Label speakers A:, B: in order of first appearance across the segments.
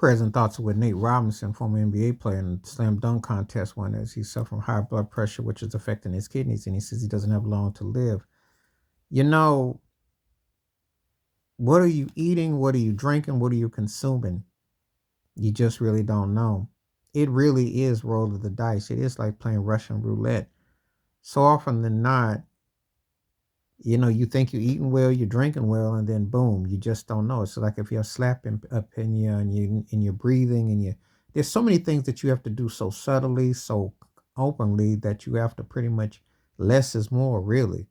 A: Present thoughts with Nate Robinson, former NBA player and slam dunk contest winner, as he's suffering high blood pressure, which is affecting his kidneys, and he says he doesn't have long to live. You know, what are you eating? What are you drinking? What are you consuming? You just really don't know. It really is roll of the dice. It is like playing Russian roulette. So often than not, you think you're eating well, you're drinking well, and then boom, you just don't know. It's like if you're slapping up in you and you're breathing and there's so many things that you have to do so subtly, so openly that you have to pretty much less is more really.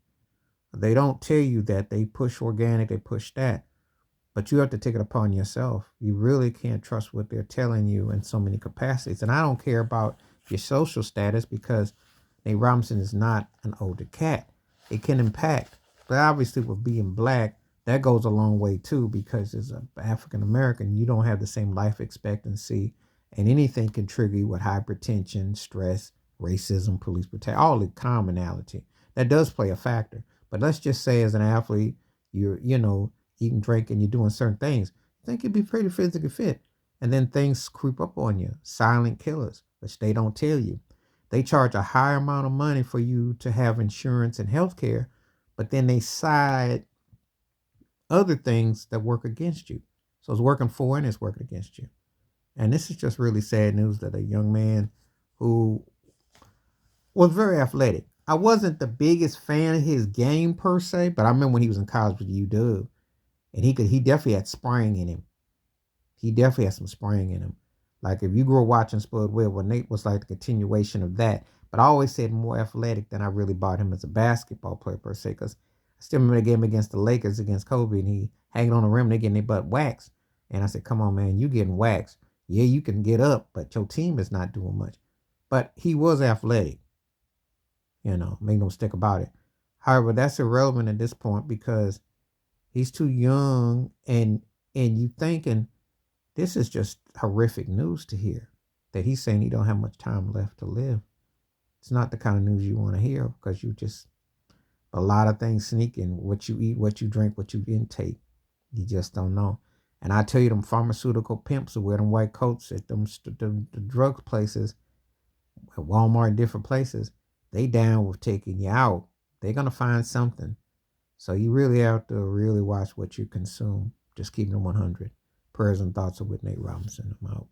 A: They don't tell you that. They push organic, they push that. But you have to take it upon yourself. You really can't trust what they're telling you in so many capacities. And I don't care about your social status because Nate Robinson is not an older cat. It can impact. But obviously with being black, that goes a long way too because as an African American, you don't have the same life expectancy and anything can trigger you with hypertension, stress, racism, police brutality, all the commonality. That does play a factor. But let's just say as an athlete, you're eating, drinking, you're doing certain things. I think you'd be pretty physically fit. And then things creep up on you. Silent killers, which they don't tell you. They charge a higher amount of money for you to have insurance and health care, but then they side other things that work against you. So it's working for and it's working against you. And this is just really sad news that a young man who was very athletic. I wasn't the biggest fan of his game per se, but I remember when he was in college with UW, and he definitely had spring in him. He definitely had some spring in him. Like if you grew up watching Spud Webb, well, Nate was like the continuation of that. But I always said more athletic than I really bought him as a basketball player per se. Because I still remember the game against the Lakers against Kobe, and he hanging on the rim, they getting their butt waxed. And I said, "Come on, man, you getting waxed? Yeah, you can get up, but your team is not doing much." But he was athletic, make no mistake about it. However, that's irrelevant at this point because he's too young, and you thinking this is just horrific news to hear that he's saying he don't have much time left to live. It's not the kind of news you want to hear because you just a lot of things sneaking. What you eat, what you drink, what you intake. You just don't know. And I tell you, them pharmaceutical pimps who wear them white coats at the drug places, at Walmart and different places, they down with taking you out. They're gonna find something. So you really have to really watch what you consume. Just keeping it 100. Prayers and thoughts are with Nate Robinson. I'm out.